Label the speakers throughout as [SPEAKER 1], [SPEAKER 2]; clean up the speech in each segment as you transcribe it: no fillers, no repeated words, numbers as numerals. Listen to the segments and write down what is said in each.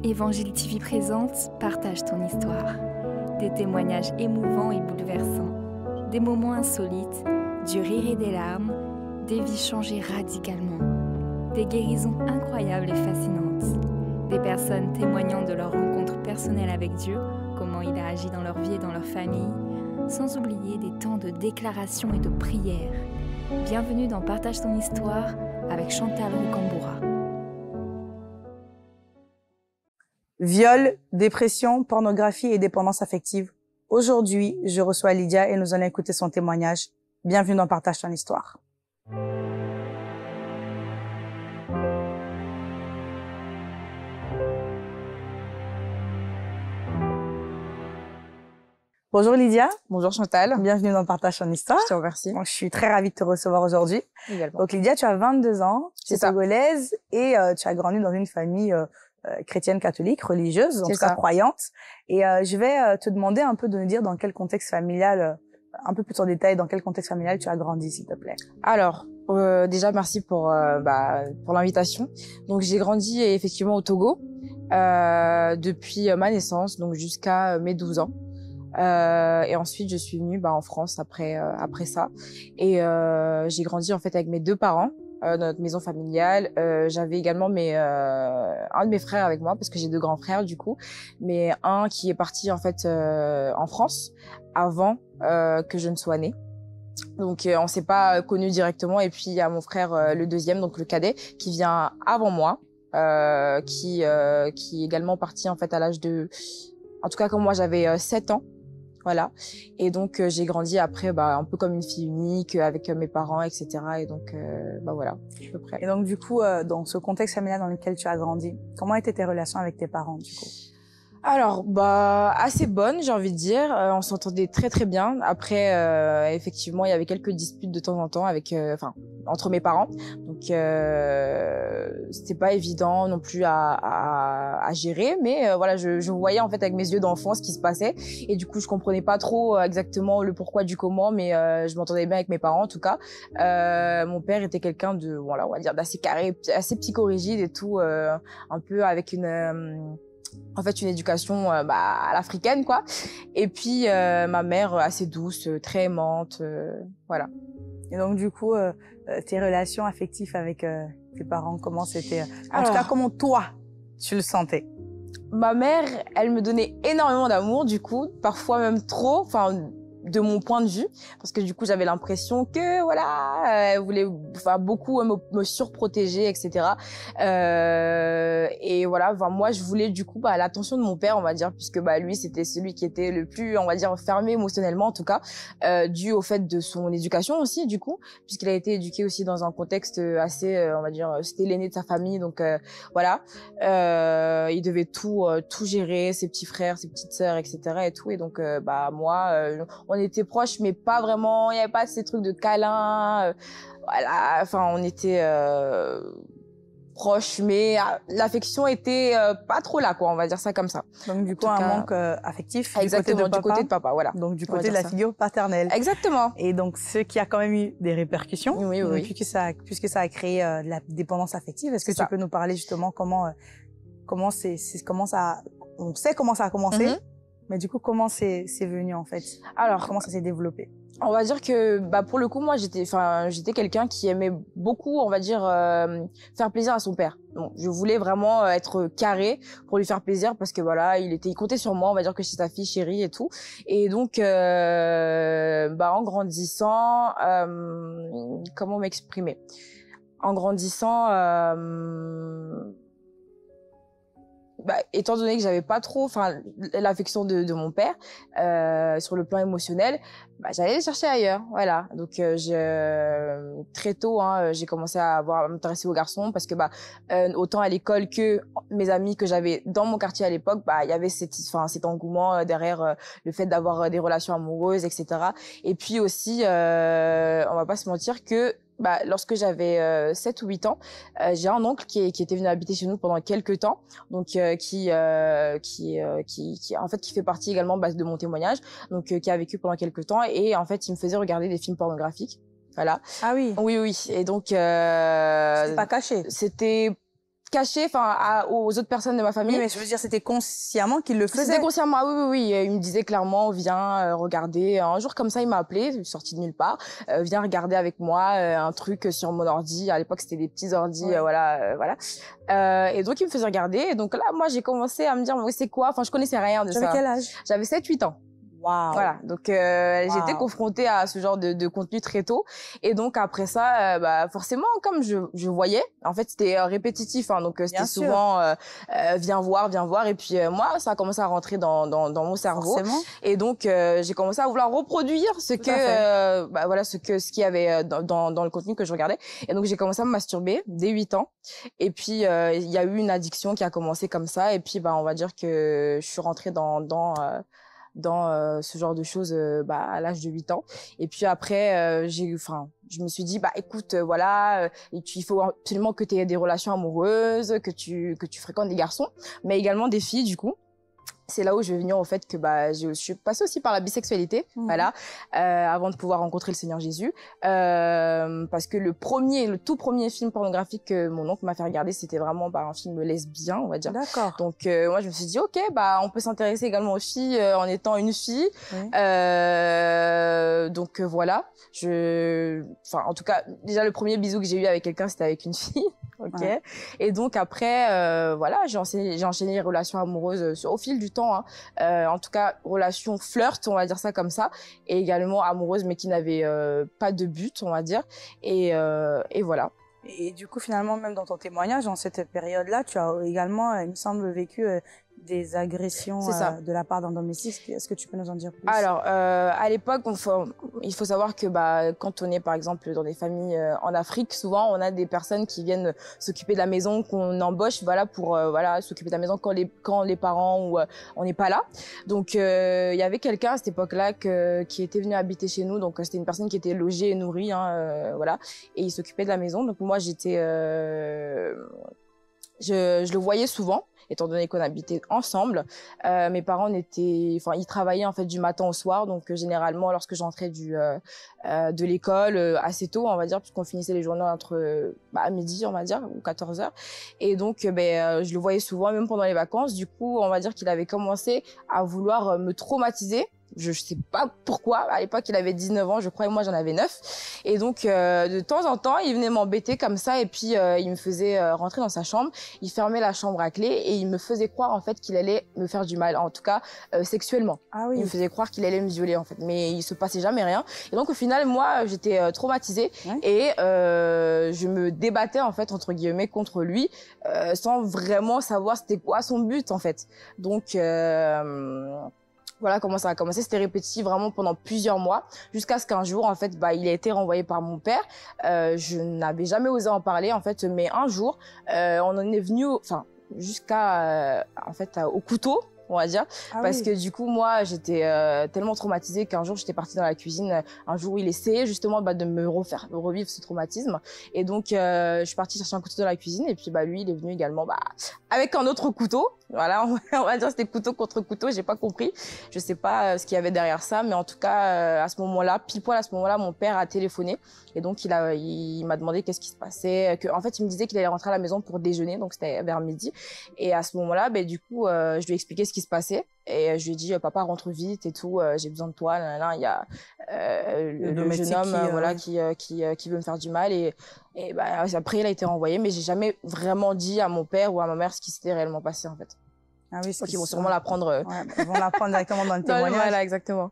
[SPEAKER 1] Évangile TV présente Partage ton histoire. Des témoignages émouvants et bouleversants. Des moments insolites, du rire et des larmes, des vies changées radicalement. Des guérisons incroyables et fascinantes. Des personnes témoignant de leur rencontre personnelle avec Dieu, comment il a agi dans leur vie et dans leur famille, sans oublier des temps de déclaration et de prière. Bienvenue dans Partage ton histoire avec Chantal Rocamboura.
[SPEAKER 2] Viol, dépression, pornographie et dépendance affective. Aujourd'hui, je reçois Lydia et nous allons écouter son témoignage. Bienvenue dans Partage ton histoire. Bonjour Lydia.
[SPEAKER 3] Bonjour Chantal.
[SPEAKER 2] Bienvenue dans Partage ton histoire.
[SPEAKER 3] Je te remercie.
[SPEAKER 2] Donc, je suis très ravie de te recevoir aujourd'hui.
[SPEAKER 3] Également.
[SPEAKER 2] Donc Lydia, tu as 22 ans, tu es
[SPEAKER 3] ça.
[SPEAKER 2] togolaise et tu as grandi dans une famille chrétienne catholique, religieuse, en tout cas
[SPEAKER 3] ça.
[SPEAKER 2] croyante. Et je vais te demander un peu de nous dire dans quel contexte familial, un peu plus en détail, dans quel contexte familial tu as grandi, s'il te plaît.
[SPEAKER 3] Alors, déjà merci pour l'invitation. Donc j'ai grandi effectivement au Togo depuis ma naissance, donc jusqu'à mes 12 ans. Et ensuite je suis venue en France après ça. Et j'ai grandi en fait avec mes deux parents. Dans notre maison familiale, j'avais également un de mes frères avec moi parce que j'ai deux grands frères du coup, mais un qui est parti en fait en France avant que je ne sois née. Donc on s'est pas connus directement. Et puis il y a mon frère le deuxième, donc le cadet, qui vient avant moi, qui est également parti en fait à l'âge de, en tout cas comme moi j'avais 7 ans. Voilà. Et donc, j'ai grandi après, un peu comme une fille unique, avec mes parents, etc. Et donc, voilà, à peu près.
[SPEAKER 2] Et donc, du coup, dans ce contexte familial dans lequel tu as grandi, comment étaient tes relations avec tes parents, du coup?
[SPEAKER 3] Alors, assez bonne, j'ai envie de dire. On s'entendait très très bien. Après, effectivement, il y avait quelques disputes de temps en temps entre mes parents. Donc, c'était pas évident non plus à gérer. Mais voilà, je voyais en fait avec mes yeux d'enfant ce qui se passait. Et du coup, je comprenais pas trop exactement le pourquoi du comment, mais je m'entendais bien avec mes parents en tout cas. Mon père était quelqu'un de, voilà, on va dire d'assez carré, assez psychorigide et tout, un peu avec une éducation à l'africaine quoi. Et puis ma mère assez douce, très aimante, voilà.
[SPEAKER 2] Et donc du coup tes relations affectives avec tes parents, comment c'était, en tout cas comment toi tu le sentais?
[SPEAKER 3] Ma mère, elle me donnait énormément d'amour du coup, parfois même trop, de mon point de vue, parce que du coup j'avais l'impression que voilà, elle voulait beaucoup me surprotéger, etc. Et voilà, moi je voulais du coup l'attention de mon père, on va dire, puisque lui c'était celui qui était le plus, on va dire, fermé émotionnellement en tout cas, dû au fait de son éducation aussi du coup, puisqu'il a été éduqué aussi dans un contexte assez, on va dire, c'était l'aîné de sa famille, donc voilà, il devait tout gérer, ses petits frères, ses petites sœurs, etc. et tout, et donc moi on était proches, mais pas vraiment, il n'y avait pas ces trucs de câlins, voilà, on était proches, mais l'affection était pas trop là, quoi, on va dire ça comme ça.
[SPEAKER 2] Donc du coup, un manque affectif
[SPEAKER 3] exactement,
[SPEAKER 2] du côté de papa,
[SPEAKER 3] voilà.
[SPEAKER 2] Donc du côté de la figure paternelle.
[SPEAKER 3] Exactement.
[SPEAKER 2] Et donc, ce qui a quand même eu des répercussions,
[SPEAKER 3] oui.
[SPEAKER 2] puisque ça a créé de la dépendance affective. Est-ce que tu peux nous parler justement comment ça, on sait comment ça a commencé, mais du coup, comment c'est venu en fait? Alors, comment ça s'est développé?
[SPEAKER 3] On va dire que pour le coup, moi j'étais quelqu'un qui aimait beaucoup, on va dire, faire plaisir à son père. Donc je voulais vraiment être carré pour lui faire plaisir parce que voilà, il comptait sur moi, on va dire, que c'est sa fille chérie et tout. Et donc en grandissant, comment m'exprimer? En grandissant, étant donné que j'avais pas trop l'affection de mon père sur le plan émotionnel, j'allais les chercher ailleurs, voilà. Donc très tôt j'ai commencé à m'intéresser aux garçons parce que autant à l'école que mes amis que j'avais dans mon quartier à l'époque, il y avait cet engouement derrière le fait d'avoir des relations amoureuses, etc. Et puis aussi on va pas se mentir que lorsque j'avais 7 ou 8 ans, j'ai un oncle qui était venu habiter chez nous pendant quelques temps, donc qui fait partie également de mon témoignage, donc qui a vécu pendant quelques temps, et en fait il me faisait regarder des films pornographiques. Voilà.
[SPEAKER 2] Ah oui.
[SPEAKER 3] Oui. Et donc
[SPEAKER 2] c'est pas caché.
[SPEAKER 3] C'était cacher, enfin, aux autres personnes de ma famille.
[SPEAKER 2] Oui, mais je veux dire, c'était consciemment qu'il le faisait.
[SPEAKER 3] C'était consciemment, ah oui. Il me disait clairement, viens regarder. Un jour comme ça, il m'a appelé, sorti de nulle part. Viens regarder avec moi un truc sur mon ordi. À l'époque, c'était des petits ordis, voilà. Et donc, il me faisait regarder. Et donc là, moi, j'ai commencé à me dire, mais c'est quoi? Enfin, je connaissais rien de ça.
[SPEAKER 2] J'avais quel âge?
[SPEAKER 3] J'avais 7-8 ans.
[SPEAKER 2] Wow.
[SPEAKER 3] Voilà, donc j'étais confrontée à ce genre de contenu très tôt, et donc après ça, forcément, comme je voyais, en fait c'était répétitif, hein, donc c'était souvent viens voir, et puis moi ça a commencé à rentrer dans mon cerveau,
[SPEAKER 2] forcément.
[SPEAKER 3] Et donc j'ai commencé à vouloir reproduire ce qu'il y avait dans le contenu que je regardais, et donc j'ai commencé à me masturber dès 8 ans, et puis il y a eu une addiction qui a commencé comme ça, et puis on va dire que je suis rentrée dans ce genre de choses à l'âge de 8 ans, et puis après je me suis dit écoute il faut absolument que tu aies des relations amoureuses, que tu fréquentes des garçons mais également des filles du coup. C'est là où je vais venir au fait que je suis passée aussi par la bisexualité, avant de pouvoir rencontrer le Seigneur Jésus, parce que le tout premier film pornographique que mon oncle m'a fait regarder, c'était vraiment un film lesbien, on va dire.
[SPEAKER 2] D'accord.
[SPEAKER 3] Donc moi je me suis dit ok, on peut s'intéresser également aux filles en étant une fille. Oui. Donc voilà, en tout cas déjà le premier bisou que j'ai eu avec quelqu'un, c'était avec une fille. Ok. Ouais. Et donc après, j'ai enchaîné les relations amoureuses au fil du temps. En tout cas, relations flirt, on va dire ça comme ça, et également amoureuses, mais qui n'avaient pas de but, on va dire. Et voilà.
[SPEAKER 2] Et du coup, finalement, même dans ton témoignage, dans cette période-là, tu as également, il me semble, vécu des agressions de la part d'un domestique. Est-ce que tu peux nous en dire plus?
[SPEAKER 3] Alors, à l'époque, il faut savoir que quand on est, par exemple, dans des familles en Afrique, souvent, on a des personnes qui viennent s'occuper de la maison, qu'on embauche, pour s'occuper de la maison quand les parents ou on n'est pas là. Donc, il y avait quelqu'un à cette époque-là qui était venu habiter chez nous. Donc, c'était une personne qui était logée et nourrie, et il s'occupait de la maison. Donc, moi, je le voyais souvent, étant donné qu'on habitait ensemble. Mes parents ils travaillaient en fait du matin au soir, donc généralement lorsque j'entrais de l'école assez tôt, on va dire, puisqu'on finissait les journées entre midi, on va dire, ou 14h. Et donc je le voyais souvent, même pendant les vacances. Du coup, on va dire qu'il avait commencé à vouloir me traumatiser. Je sais pas pourquoi. À l'époque, il avait 19 ans, je crois, et moi, j'en avais 9. Et donc, de temps en temps, il venait m'embêter comme ça, et puis il me faisait rentrer dans sa chambre. Il fermait la chambre à clé, et il me faisait croire, en fait, qu'il allait me faire du mal, en tout cas, sexuellement.
[SPEAKER 2] Ah oui.
[SPEAKER 3] Il me faisait croire qu'il allait me violer, en fait. Mais il se passait jamais rien. Et donc, au final, moi, j'étais traumatisée, et je me débattais, en fait, entre guillemets, contre lui, sans vraiment savoir c'était quoi son but, en fait. Donc, voilà comment ça a commencé, c'était répétitif vraiment pendant plusieurs mois, jusqu'à ce qu'un jour, en fait, il a été renvoyé par mon père. Je n'avais jamais osé en parler, en fait, mais un jour, on en est venu, jusqu'à, au couteau, on va dire, parce que du coup, moi, j'étais tellement traumatisée qu'un jour, j'étais partie dans la cuisine, un jour où il essayait justement de me revivre ce traumatisme, et donc je suis partie chercher un couteau dans la cuisine, et puis lui, il est venu également avec un autre couteau. Voilà, on va dire c'était couteau contre couteau, j'ai pas compris. Je sais pas ce qu'il y avait derrière ça, mais en tout cas, à ce moment-là, pile poil à ce moment-là, mon père a téléphoné, et donc il m'a demandé qu'est-ce qui se passait, en fait, il me disait qu'il allait rentrer à la maison pour déjeuner, donc c'était vers midi, et à ce moment-là, du coup, je lui ai expliqué ce qui se passait, et je lui ai dit, papa, rentre vite et tout, j'ai besoin de toi, il y a le jeune homme qui veut me faire du mal, et après il a été renvoyé, mais j'ai jamais vraiment dit à mon père ou à ma mère ce qui s'était réellement passé, en fait.
[SPEAKER 2] Ah oui,
[SPEAKER 3] donc ils vont sûrement l'apprendre.
[SPEAKER 2] Ils vont l'apprendre directement dans le témoignage.
[SPEAKER 3] Voilà, exactement.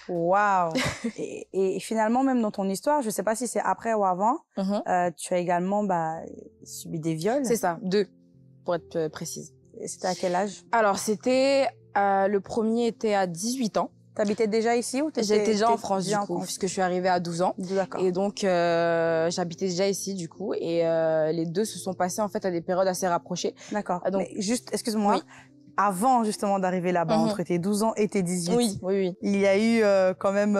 [SPEAKER 2] Waouh. Et finalement, même dans ton histoire, je sais pas si c'est après ou avant, tu as également subi des viols.
[SPEAKER 3] C'est ça, 2, pour être précise.
[SPEAKER 2] Et c'était à quel âge?
[SPEAKER 3] Alors c'était le premier était à 18 ans.
[SPEAKER 2] T'habitais déjà ici ou
[SPEAKER 3] j'étais déjà en France du coup, puisque je suis arrivée à 12 ans.
[SPEAKER 2] D'accord.
[SPEAKER 3] Et donc j'habitais déjà ici du coup, et les 2 se sont passés en fait à des périodes assez rapprochées.
[SPEAKER 2] D'accord.
[SPEAKER 3] Donc
[SPEAKER 2] mais juste, excuse-moi. Oui. Avant justement d'arriver là-bas, entre tes 12 ans et tes 18.
[SPEAKER 3] Oui.
[SPEAKER 2] Il y a eu quand même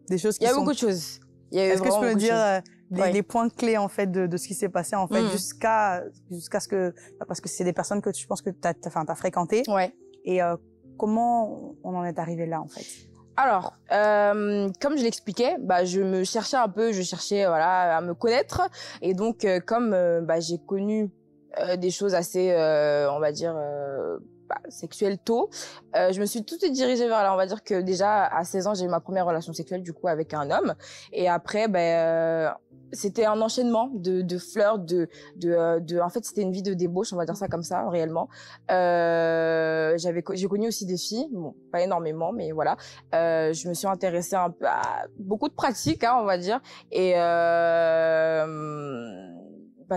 [SPEAKER 2] des choses qui sont...
[SPEAKER 3] Il y a beaucoup de choses.
[SPEAKER 2] Est-ce que tu peux me dire les points clés en fait de ce qui s'est passé en fait jusqu'à ce que, parce que c'est des personnes que je pense que t'as fréquentées.
[SPEAKER 3] Ouais.
[SPEAKER 2] Et comment on en est arrivé là en fait?
[SPEAKER 3] Alors, comme je l'expliquais, je me cherchais un peu, je cherchais à me connaître, et donc comme j'ai connu des choses assez, on va dire, sexuelles tôt. Je me suis tout de suite dirigée vers là. On va dire que déjà, à 16 ans, j'ai eu ma première relation sexuelle, du coup, avec un homme. Et après, c'était un enchaînement de fleurs, en fait, c'était une vie de débauche, on va dire ça comme ça, réellement. J'ai connu aussi des filles, bon, pas énormément, mais voilà. Je me suis intéressée un peu à beaucoup de pratiques, hein, on va dire. Et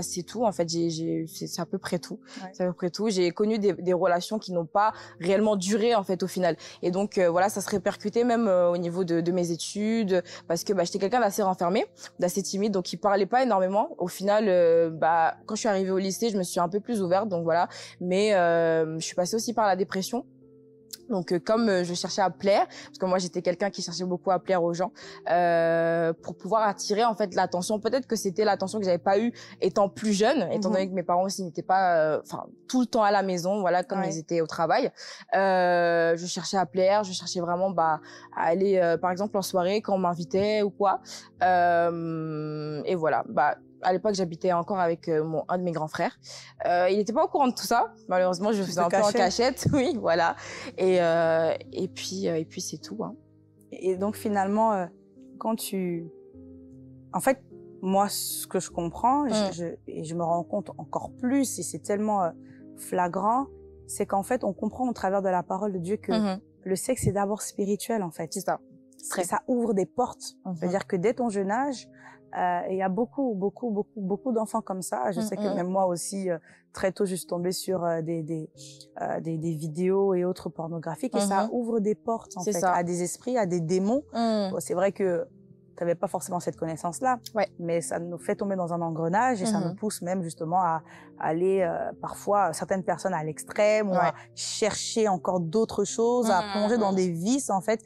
[SPEAKER 3] c'est tout en fait, c'est à peu près tout. Ouais. C'est à peu près tout. J'ai connu des relations qui n'ont pas réellement duré en fait au final. Et donc voilà, ça se répercutait même au niveau de mes études, parce que j'étais quelqu'un d'assez renfermé, d'assez timide, donc qui parlait pas énormément. Au final, quand je suis arrivée au lycée, je me suis un peu plus ouverte, donc voilà. Mais je suis passée aussi par la dépression. Donc comme je cherchais à plaire, parce que moi j'étais quelqu'un qui cherchait beaucoup à plaire aux gens, pour pouvoir attirer en fait l'attention. Peut-être que c'était l'attention que j'avais pas eue étant plus jeune, étant donné que mes parents aussi n'étaient pas, tout le temps à la maison, voilà, comme ils étaient au travail. Je cherchais à plaire, je cherchais vraiment à aller par exemple en soirée quand on m'invitait ou quoi. Et voilà, à l'époque, j'habitais encore avec un de mes grands frères. Il n'était pas au courant de tout ça. Malheureusement, je faisais un peu en cachette. Oui, voilà. Et puis c'est tout. Hein.
[SPEAKER 2] Et donc finalement, en fait, moi, ce que je comprends, et je me rends compte encore plus, et c'est tellement flagrant, c'est qu'en fait, on comprend au travers de la parole de Dieu que le sexe est d'abord spirituel, en fait.
[SPEAKER 3] C'est ça.
[SPEAKER 2] Ça ouvre des portes. C'est-à-dire que dès ton jeune âge, il y a beaucoup d'enfants comme ça. Je sais que même moi aussi, très tôt, je suis tombée sur des vidéos et autres pornographiques, et ça ouvre des portes, en fait, à des esprits, à des démons. Bon, c'est vrai que t'avais pas forcément cette connaissance-là, mais ça nous fait tomber dans un engrenage, et ça nous pousse même justement à aller parfois certaines personnes à l'extrême, ou à chercher encore d'autres choses, à plonger dans des vices en fait,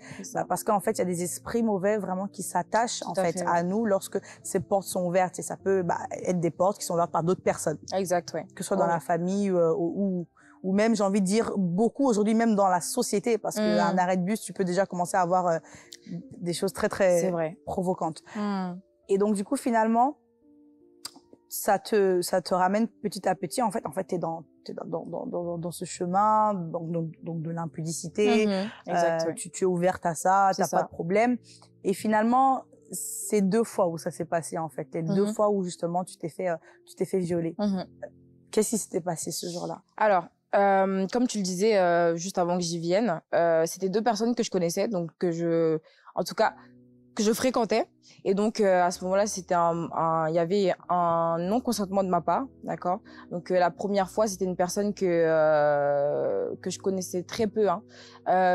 [SPEAKER 2] parce qu'en fait il y a des esprits mauvais vraiment qui s'attachent en fait à nous lorsque ces portes sont ouvertes, et ça peut être des portes qui sont ouvertes par d'autres personnes.
[SPEAKER 3] Exact,
[SPEAKER 2] que ce soit dans la famille ou même, j'ai envie de dire, beaucoup aujourd'hui, même dans la société, parce qu'un arrêt de bus, tu peux déjà commencer à avoir des choses très, très provocantes. Et donc, du coup, finalement, ça te ramène petit à petit. En fait, t'es dans ce chemin, donc de l'impudicité. Tu es ouverte à ça, t'as pas de problème. Et finalement, c'est 2 fois où ça s'est passé, en fait. Les 2 fois où, justement, tu t'es fait violer. Qu'est-ce qui s'était passé ce jour-là?
[SPEAKER 3] Alors, comme tu le disais juste avant que j'y vienne, c'était 2 personnes que je connaissais, donc que je fréquentais. Et donc à ce moment-là, il y avait un non-consentement de ma part, d'accord. Donc la première fois, c'était une personne que je connaissais très peu, hein.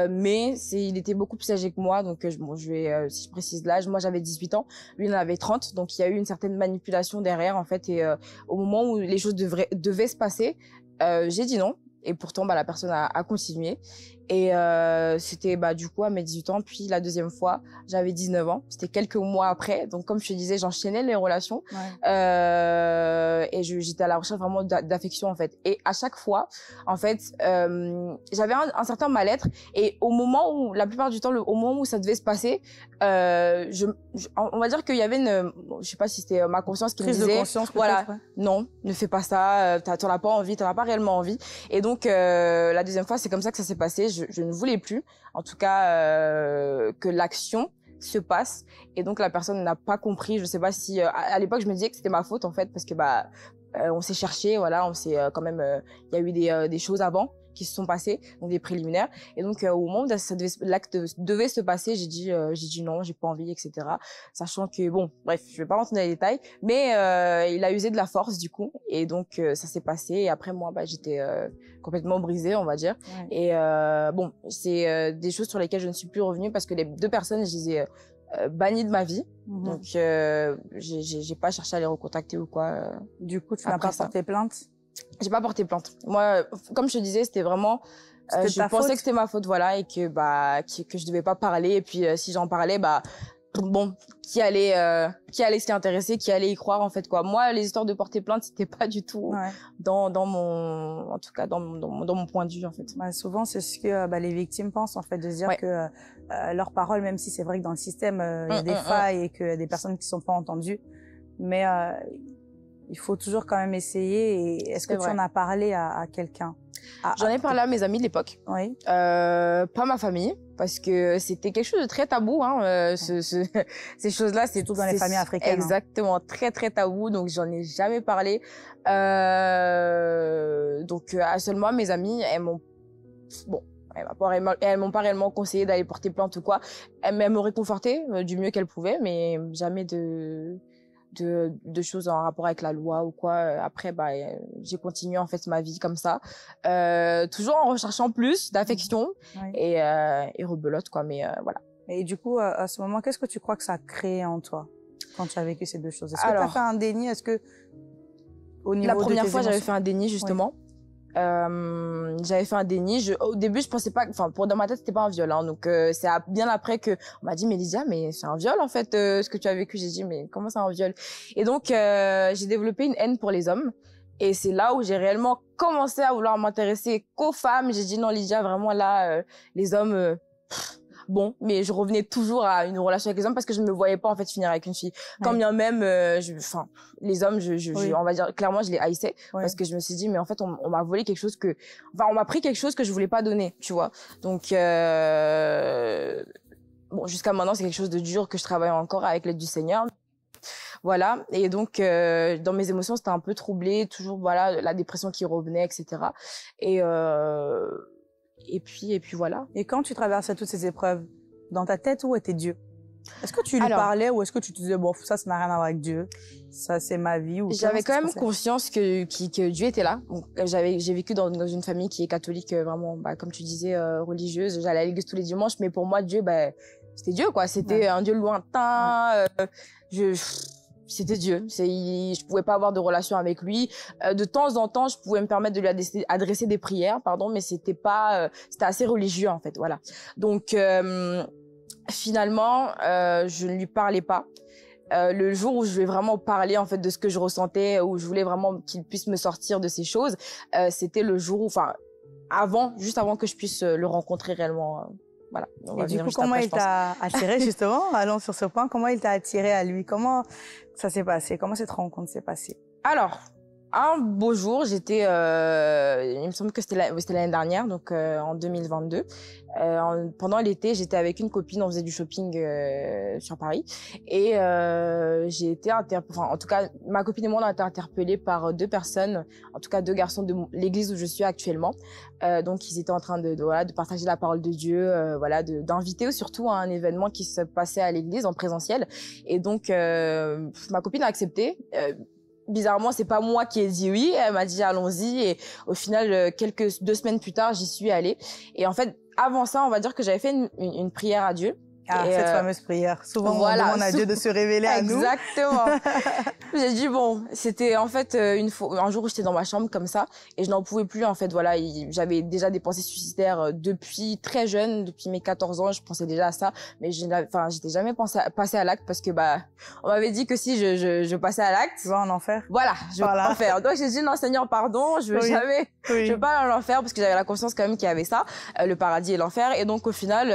[SPEAKER 3] Mais il était beaucoup plus âgé que moi, donc si je précise l'âge, moi j'avais 18 ans, lui il en avait 30, donc il y a eu une certaine manipulation derrière en fait. Et au moment où les choses devaient se passer, j'ai dit non. Et pourtant, la personne a continué. Et c'était du coup à mes 18 ans. Puis la deuxième fois, j'avais 19 ans. C'était quelques mois après. Donc comme je te disais, j'enchaînais les relations. Et j'étais à la recherche vraiment d'affection en fait. Et à chaque fois, en fait, j'avais un certain mal-être. Et au moment où, la plupart du temps, au moment où ça devait se passer, on va dire qu'il y avait je sais pas si c'était ma conscience qui me disait,
[SPEAKER 2] prise de conscience,
[SPEAKER 3] voilà, non, ne fais pas ça. T'en as pas envie, t'en as pas réellement envie. Et donc la deuxième fois, c'est comme ça que ça s'est passé. Je ne voulais plus, en tout cas, que l'action se passe. Et donc la personne n'a pas compris. Je sais pas si à l'époque je me disais que c'était ma faute en fait, parce que on s'est cherché, voilà, on s'est quand même, il y a eu des choses avant qui se sont passées, donc des préliminaires. Et donc au moment où l'acte devait se passer, j'ai dit non, j'ai pas envie, etc. Sachant que bon, bref, je vais pas rentrer dans les détails, mais il a usé de la force du coup, et donc ça s'est passé. Et après moi, j'étais complètement brisée, on va dire. Et bon, c'est des choses sur lesquelles je ne suis plus revenue, parce que les 2 personnes, je les ai bannies de ma vie. Donc j'ai pas cherché à les recontacter ou quoi.
[SPEAKER 2] Du coup, tu n'as pas porté plainte?
[SPEAKER 3] J'ai pas porté plainte. Moi, comme je te disais, c'était vraiment, je pensais que c'était ma faute, voilà, et que je devais pas parler. Et puis si j'en parlais, bon, qui allait s'y intéresser, qui allait y croire en fait, quoi. Moi, les histoires de porter plainte, c'était pas du tout dans mon point de vue en fait.
[SPEAKER 2] Souvent, c'est ce que les victimes pensent en fait, de se dire que leurs paroles, même si c'est vrai que dans le système il y a des failles et que des personnes qui sont pas entendues, mais il faut toujours quand même essayer. Et est-ce que tu en as parlé à quelqu'un?
[SPEAKER 3] J'en ai parlé à mes amis de l'époque.
[SPEAKER 2] Oui.
[SPEAKER 3] Pas ma famille, parce que c'était quelque chose de très tabou. Hein, ces choses-là, c'est
[SPEAKER 2] surtout dans les familles africaines.
[SPEAKER 3] Exactement, très très tabou. Donc j'en ai jamais parlé. Donc seulement mes amies, elles m'ont pas réellement conseillé d'aller porter plainte ou quoi. Elles me réconfortaient du mieux qu'elles pouvaient, mais jamais de choses en rapport avec la loi ou quoi. Après, j'ai continué en fait ma vie comme ça, toujours en recherchant plus d'affection et rebelote quoi. Mais voilà.
[SPEAKER 2] Et du coup, à ce moment, qu'est-ce que tu crois que ça a créé en toi quand tu as vécu ces deux choses? Est-ce que tu as fait un déni? Est-ce que au niveau
[SPEAKER 3] la première fois, j'avais fait un déni justement. J'avais fait un déni. Au début, je pensais pas, enfin, dans ma tête, c'était pas un viol, hein. Donc, c'est bien après que on m'a dit, mais Lydia, mais c'est un viol, en fait, ce que tu as vécu. J'ai dit, mais comment c'est un viol? Et donc, j'ai développé une haine pour les hommes. Et c'est là où j'ai réellement commencé à vouloir m'intéresser qu'aux femmes. J'ai dit, non, Lydia, vraiment, là, les hommes, bon, mais je revenais toujours à une relation avec les hommes parce que je ne me voyais pas en fait finir avec une fille. Quand bien même, les hommes, on va dire clairement, je les haïssais parce que je me suis dit, mais en fait, on m'a volé quelque chose on m'a pris quelque chose que je voulais pas donner, tu vois. Donc, bon, jusqu'à maintenant, c'est quelque chose de dur que je travaille encore avec l'aide du Seigneur. Voilà. Et donc, dans mes émotions, c'était un peu troublé, toujours, voilà, la dépression qui revenait, etc. Et puis voilà.
[SPEAKER 2] Et quand tu traversais toutes ces épreuves, dans ta tête, où était Dieu? Est-ce que tu lui parlais ou est-ce que tu te disais, bon, ça n'a rien à voir avec Dieu, ça c'est ma vie?
[SPEAKER 3] J'avais quand même conscience que Dieu était là. J'ai vécu dans une famille qui est catholique, vraiment, comme tu disais, religieuse. J'allais à l'église tous les dimanches, mais pour moi, Dieu, c'était Dieu, quoi. C'était un Dieu lointain. C'était Dieu. Je pouvais pas avoir de relation avec lui. De temps en temps, je pouvais me permettre de lui adresser des prières, mais c'était pas, c'était assez religieux en fait, voilà. Donc finalement, je ne lui parlais pas. Le jour où je vais vraiment parler en fait de ce que je ressentais, où je voulais vraiment qu'il puisse me sortir de ces choses, c'était le jour où, juste avant que je puisse le rencontrer réellement. Voilà.
[SPEAKER 2] Et du coup, comment il t'a attiré justement? Allons sur ce point. Comment il t'a attiré à lui? Comment ça s'est passé? Comment cette rencontre s'est passée?
[SPEAKER 3] Alors, un beau jour, il me semble que c'était l'année dernière, donc en 2022. Pendant l'été, j'étais avec une copine, on faisait du shopping sur Paris, et j'ai été en tout cas, ma copine et moi, on a été interpellés par deux personnes, en tout cas deux garçons de l'église où je suis actuellement. Donc, ils étaient en train de partager la parole de Dieu, d'inviter surtout à un événement qui se passait à l'église en présentiel. Et donc, ma copine a accepté. Bizarrement, c'est pas moi qui ai dit oui. Elle m'a dit allons-y, et au final, 2 semaines plus tard, j'y suis allée. Et en fait, avant ça, on va dire que j'avais fait une prière à Dieu.
[SPEAKER 2] Ah, cette fameuse prière. Souvent, on demande à Dieu de se révéler à nous.
[SPEAKER 3] Exactement. J'ai dit bon, c'était en fait un jour où j'étais dans ma chambre comme ça et je n'en pouvais plus en fait. Voilà, j'avais déjà des pensées suicidaires depuis très jeune, depuis mes 14 ans, je pensais déjà à ça, mais j'étais jamais passé à l'acte parce que on m'avait dit que si je passais à l'acte,
[SPEAKER 2] tu vas en enfer.
[SPEAKER 3] Voilà, je vais en enfer. Donc j'ai dit non Seigneur, pardon, je veux jamais, je veux pas en enfer parce que j'avais la conscience quand même qu'il y avait ça, le paradis et l'enfer. Et donc au final,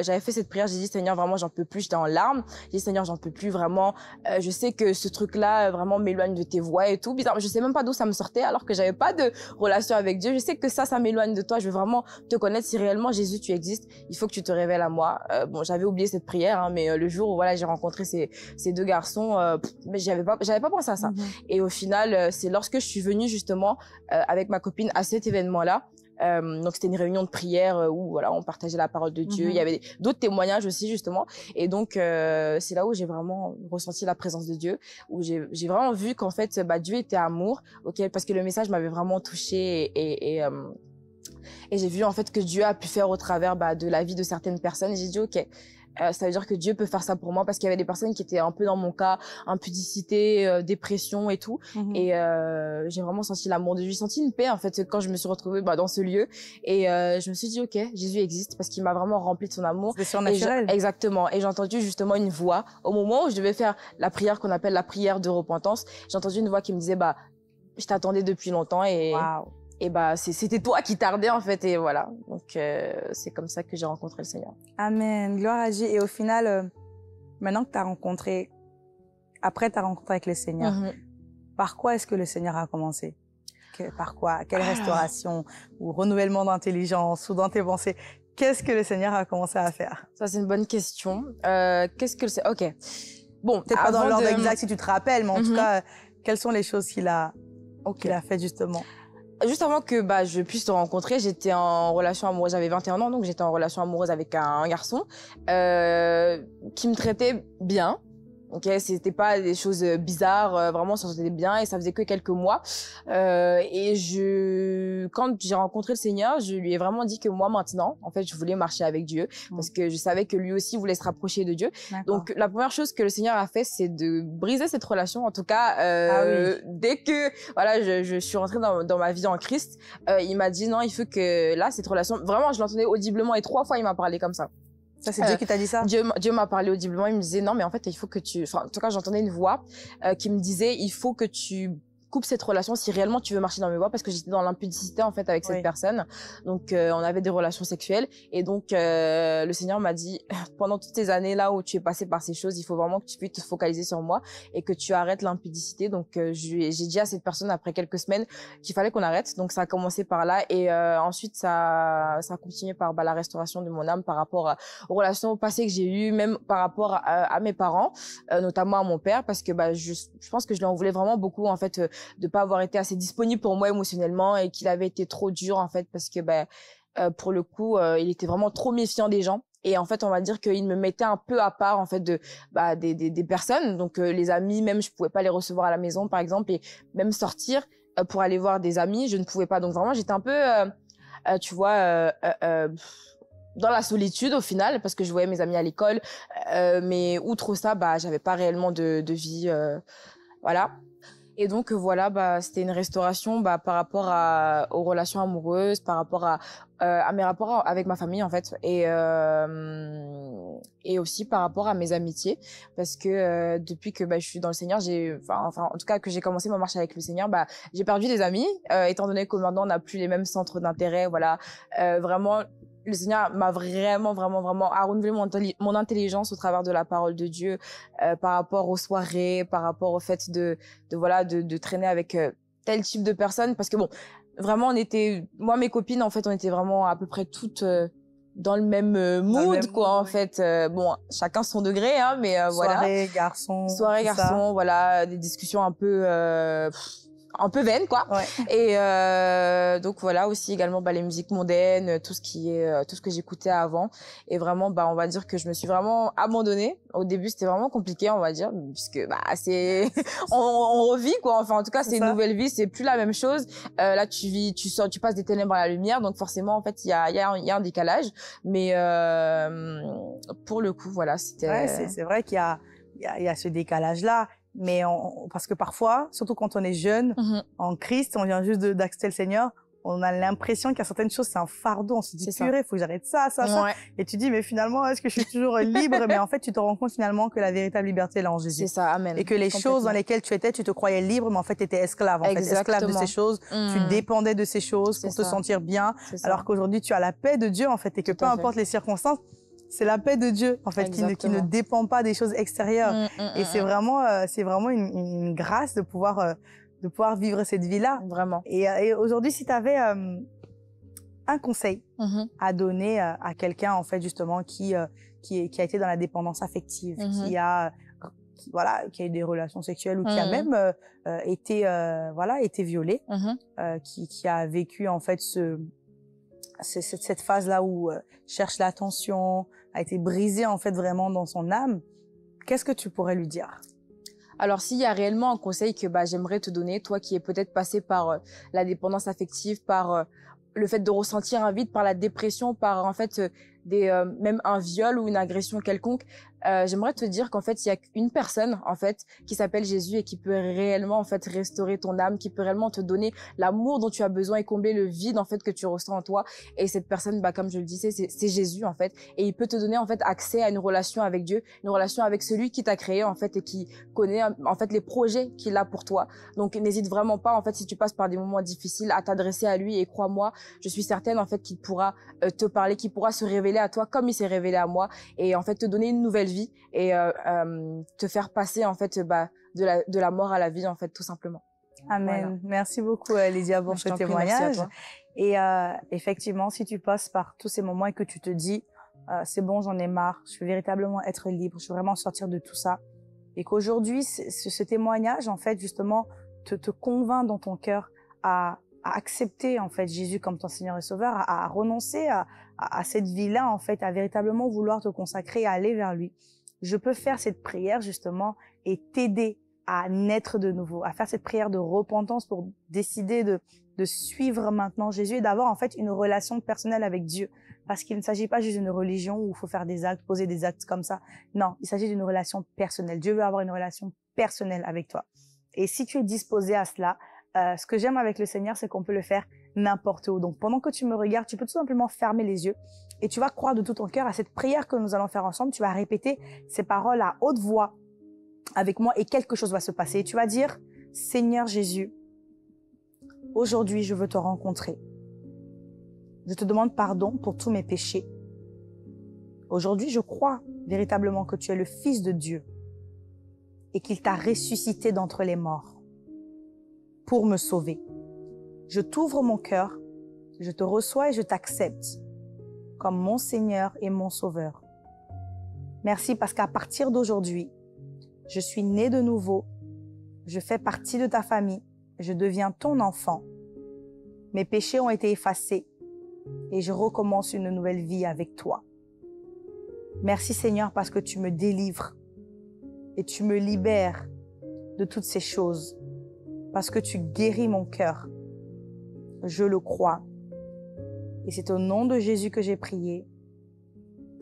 [SPEAKER 3] j'avais fait cette prière, j'ai dit Seigneur, vraiment j'en peux plus, j'étais en larmes. J'ai dit Seigneur, j'en peux plus vraiment. Je sais que ce truc-là vraiment m'éloigne de tes voies et tout. Bizarre, je sais même pas d'où ça me sortait alors que j'avais pas de relation avec Dieu. Je sais que ça m'éloigne de toi. Je veux vraiment te connaître. Si réellement Jésus tu existes, il faut que tu te révèles à moi. Bon, j'avais oublié cette prière, hein, mais le jour où j'ai rencontré ces deux garçons, mais j'avais pas pensé à ça. Et au final, c'est lorsque je suis venue justement avec ma copine à cet événement-là. Donc c'était une réunion de prière où on partageait la parole de Dieu. Il y avait d'autres témoignages aussi justement, et donc c'est là où j'ai vraiment ressenti la présence de Dieu, où j'ai vraiment vu qu'en fait Dieu était amour, parce que le message m'avait vraiment touchée, et j'ai vu en fait que Dieu a pu faire au travers de la vie de certaines personnes, et j'ai dit ok, ça veut dire que Dieu peut faire ça pour moi, parce qu'il y avait des personnes qui étaient un peu dans mon cas, impudicité, dépression et tout. Et j'ai vraiment senti l'amour de Dieu, j'ai senti une paix en fait quand je me suis retrouvée dans ce lieu. Et je me suis dit ok, Jésus existe parce qu'il m'a vraiment rempli de son amour.
[SPEAKER 2] C'est surnaturel.
[SPEAKER 3] Exactement. Et j'ai entendu justement une voix au moment où je devais faire la prière qu'on appelle la prière de repentance. J'ai entendu une voix qui me disait je t'attendais depuis longtemps, et
[SPEAKER 2] wow.
[SPEAKER 3] Et c'était toi qui tardais en fait, et voilà. Donc c'est comme ça que j'ai rencontré le Seigneur.
[SPEAKER 2] Amen, gloire à Dieu. Et au final, maintenant que après ta rencontre avec le Seigneur, par quoi est-ce que le Seigneur a commencé? Par quoi? Quelle restauration ou renouvellement d'intelligence ou dans tes pensées? Qu'est-ce que le Seigneur a commencé à faire?
[SPEAKER 3] Ça, c'est une bonne question. Qu'est-ce que le Seigneur... Ok. Bon,
[SPEAKER 2] peut-être pas dans l'ordre exact si tu te rappelles, mais en tout cas, quelles sont les choses qu'il a fait justement?
[SPEAKER 3] Juste avant que je puisse te rencontrer, j'étais en relation amoureuse, j'avais 21 ans, donc j'étais en relation amoureuse avec un garçon qui me traitait bien. Ok, c'était pas des choses bizarres, vraiment ça se faisait bien et ça faisait que quelques mois. Et quand j'ai rencontré le Seigneur, je lui ai vraiment dit que moi maintenant, en fait, je voulais marcher avec Dieu parce que je savais que lui aussi voulait se rapprocher de Dieu. Donc la première chose que le Seigneur a fait, c'est de briser cette relation. En tout cas, dès que je suis rentrée dans ma vie en Christ, il m'a dit non, il faut que là cette relation, vraiment, je l'entendais audiblement et 3 fois il m'a parlé comme ça.
[SPEAKER 2] Ça, c'est Dieu qui t'a dit ça?
[SPEAKER 3] Dieu m'a parlé audiblement, il me disait non, mais en fait, il faut que en tout cas, j'entendais une voix qui me disait, il faut que tu coupes cette relation si réellement tu veux marcher dans mes voies, parce que j'étais dans l'impudicité, en fait, avec cette personne. Donc, on avait des relations sexuelles. Et donc, le Seigneur m'a dit, pendant toutes ces années-là où tu es passé par ces choses, il faut vraiment que tu puisses te focaliser sur moi et que tu arrêtes l'impudicité. Donc, j'ai dit à cette personne, après quelques semaines, qu'il fallait qu'on arrête. Donc, ça a commencé par là. Et ensuite, ça a continué par la restauration de mon âme par rapport aux relations passées que j'ai eues, même par rapport à mes parents, notamment à mon père, parce que je pense que je lui en voulais vraiment beaucoup, en fait, de pas avoir été assez disponible pour moi émotionnellement et qu'il avait été trop dur, en fait, parce que pour le coup, il était vraiment trop méfiant des gens. Et en fait, on va dire qu'il me mettait un peu à part, en fait, des personnes. Donc, les amis, même, je pouvais pas les recevoir à la maison, par exemple, et même sortir pour aller voir des amis, je ne pouvais pas. Donc, vraiment, j'étais un peu, tu vois, dans la solitude au final, parce que je voyais mes amis à l'école. Mais outre ça, j'avais pas réellement de vie, voilà. Et donc voilà, c'était une restauration par rapport aux relations amoureuses, par rapport à mes rapports avec ma famille en fait, et aussi par rapport à mes amitiés, parce que depuis que je suis dans le Seigneur, en tout cas que j'ai commencé ma marche avec le Seigneur, j'ai perdu des amis, étant donné que maintenant on n'a plus les mêmes centres d'intérêt, voilà, vraiment. Le Seigneur m'a vraiment a renouvelé mon intelligence au travers de la parole de Dieu, par rapport aux soirées, par rapport au fait de traîner avec tel type de personnes, parce que bon, vraiment moi mes copines en fait, on était vraiment à peu près toutes dans le même mood quoi, en fait. Bon, chacun son degré hein, mais voilà.
[SPEAKER 2] Soirée garçon,
[SPEAKER 3] voilà, des discussions un peu vaine quoi. Et donc voilà, aussi également les musiques mondaines, tout ce que j'écoutais avant, et vraiment on va dire que je me suis vraiment abandonnée. Au début c'était vraiment compliqué, on va dire, puisque c'est on revit quoi, enfin en tout cas c'est une nouvelle vie, c'est plus la même chose. Là tu passes des ténèbres à la lumière, donc forcément en fait il y a un décalage, mais pour le coup voilà, c'était
[SPEAKER 2] c'est vrai qu'il y a ce décalage là. Mais parce que parfois, surtout quand on est jeune, en Christ, on vient juste d'accepter le Seigneur, on a l'impression qu'il y a certaines choses, c'est un fardeau. On se dit, purée, faut que j'arrête ça. Et tu dis, mais finalement, est-ce que je suis toujours libre? Mais en fait, tu te rends compte finalement que la véritable liberté est là en Jésus.
[SPEAKER 3] C'est ça, amen.
[SPEAKER 2] Et que les choses dans lesquelles tu étais, tu te croyais libre, mais en fait, tu étais esclave. Esclave de ces choses. Tu dépendais de ces choses pour te sentir bien. Alors qu'aujourd'hui, tu as la paix de Dieu, en fait, et que peu importe les circonstances, c'est la paix de Dieu, en fait, qui ne dépend pas des choses extérieures. Et c'est vraiment une grâce de pouvoir vivre cette vie-là.
[SPEAKER 3] Vraiment.
[SPEAKER 2] Et aujourd'hui, si tu avais un conseil à donner à quelqu'un, en fait, justement, qui a été dans la dépendance affective, qui a eu des relations sexuelles ou qui a même été violé, qui a vécu, en fait, cette phase-là où cherche l'attention, a été brisée en fait vraiment dans son âme, qu'est-ce que tu pourrais lui dire?
[SPEAKER 3] Alors s'il y a réellement un conseil que j'aimerais te donner, toi qui es peut-être passé par la dépendance affective, par le fait de ressentir un vide, par la dépression, par en fait même un viol ou une agression quelconque, j'aimerais te dire qu'en fait il y a une personne en fait qui s'appelle Jésus et qui peut réellement en fait restaurer ton âme, qui peut réellement te donner l'amour dont tu as besoin et combler le vide en fait que tu ressens en toi. Et cette personne, comme je le disais, c'est Jésus en fait, et il peut te donner en fait accès à une relation avec Dieu, une relation avec celui qui t'a créé en fait et qui connaît en fait les projets qu'il a pour toi. Donc n'hésite vraiment pas en fait, si tu passes par des moments difficiles, à t'adresser à lui, et crois-moi, je suis certaine en fait qu'il pourra te parler, qu'il pourra se révéler à toi comme il s'est révélé à moi, et en fait te donner une nouvelle vie et te faire passer en fait de la mort à la vie, en fait, tout simplement.
[SPEAKER 2] Amen. Voilà. Merci beaucoup, Lydia, pour ce témoignage. Et effectivement, si tu passes par tous ces moments et que tu te dis, c'est bon, j'en ai marre, je veux véritablement être libre, je veux vraiment sortir de tout ça, et qu'aujourd'hui, ce témoignage, en fait, justement, te convainc dans ton cœur à accepter, en fait, Jésus comme ton Seigneur et Sauveur, à renoncer à cette vie-là, en fait, à véritablement vouloir te consacrer, à aller vers lui. Je peux faire cette prière, justement, et t'aider à naître de nouveau, à faire cette prière de repentance pour décider de suivre maintenant Jésus et d'avoir, en fait, une relation personnelle avec Dieu. Parce qu'il ne s'agit pas juste d'une religion où il faut faire des actes, poser des actes comme ça. Non, il s'agit d'une relation personnelle. Dieu veut avoir une relation personnelle avec toi. Et si tu es disposé à cela, ce que j'aime avec le Seigneur, c'est qu'on peut le faire n'importe où. Donc, pendant que tu me regardes, tu peux tout simplement fermer les yeux et tu vas croire de tout ton cœur à cette prière que nous allons faire ensemble. Tu vas répéter ces paroles à haute voix avec moi et quelque chose va se passer. Et tu vas dire, Seigneur Jésus, aujourd'hui, je veux te rencontrer. Je te demande pardon pour tous mes péchés. Aujourd'hui, je crois véritablement que tu es le Fils de Dieu et qu'il t'a ressuscité d'entre les morts pour me sauver. Je t'ouvre mon cœur, je te reçois et je t'accepte comme mon Seigneur et mon Sauveur. Merci parce qu'à partir d'aujourd'hui, je suis né de nouveau, je fais partie de ta famille, je deviens ton enfant. Mes péchés ont été effacés et je recommence une nouvelle vie avec toi. Merci Seigneur parce que tu me délivres et tu me libères de toutes ces choses, parce que tu guéris mon cœur. Je le crois. Et c'est au nom de Jésus que j'ai prié.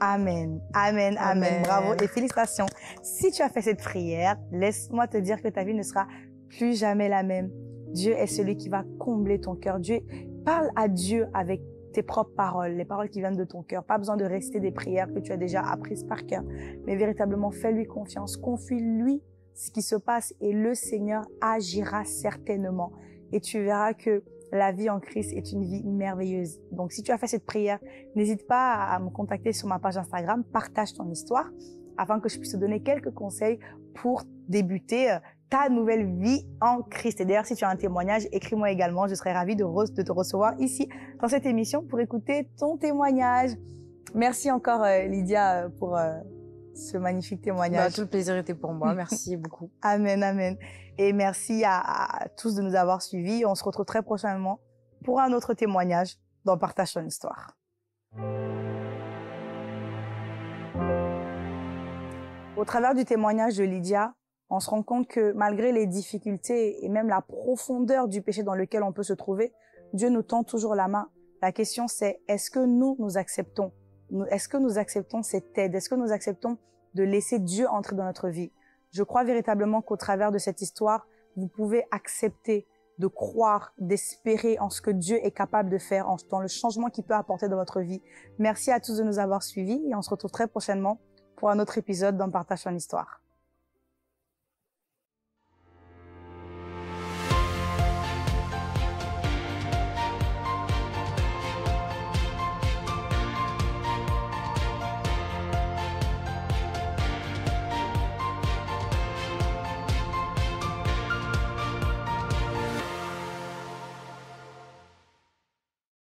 [SPEAKER 2] Amen, amen, amen. Bravo et félicitations. Si tu as fait cette prière, laisse-moi te dire que ta vie ne sera plus jamais la même. Dieu est celui qui va combler ton cœur. Parle à Dieu avec tes propres paroles, les paroles qui viennent de ton cœur. Pas besoin de réciter des prières que tu as déjà apprises par cœur, mais véritablement fais-lui confiance. Confie-lui ce qui se passe et le Seigneur agira certainement. Et tu verras que la vie en Christ est une vie merveilleuse. Donc, si tu as fait cette prière, n'hésite pas à me contacter sur ma page Instagram, partage ton histoire, afin que je puisse te donner quelques conseils pour débuter ta nouvelle vie en Christ. Et d'ailleurs, si tu as un témoignage, écris-moi également. Je serai ravie de te recevoir ici dans cette émission pour écouter ton témoignage. Merci encore, Lydia, pour ce magnifique témoignage.
[SPEAKER 3] Tout le plaisir était pour moi. Merci beaucoup.
[SPEAKER 2] Amen, amen. Et merci à tous de nous avoir suivis. On se retrouve très prochainement pour un autre témoignage dans Partage ton histoire. Au travers du témoignage de Lydia, on se rend compte que malgré les difficultés et même la profondeur du péché dans lequel on peut se trouver, Dieu nous tend toujours la main. La question c'est, est-ce que nous acceptons? Est-ce que nous acceptons cette aide? Est-ce que nous acceptons de laisser Dieu entrer dans notre vie? Je crois véritablement qu'au travers de cette histoire, vous pouvez accepter de croire, d'espérer en ce que Dieu est capable de faire, dans le changement qu'il peut apporter dans votre vie. Merci à tous de nous avoir suivis et on se retrouve très prochainement pour un autre épisode dans Partage ton histoire.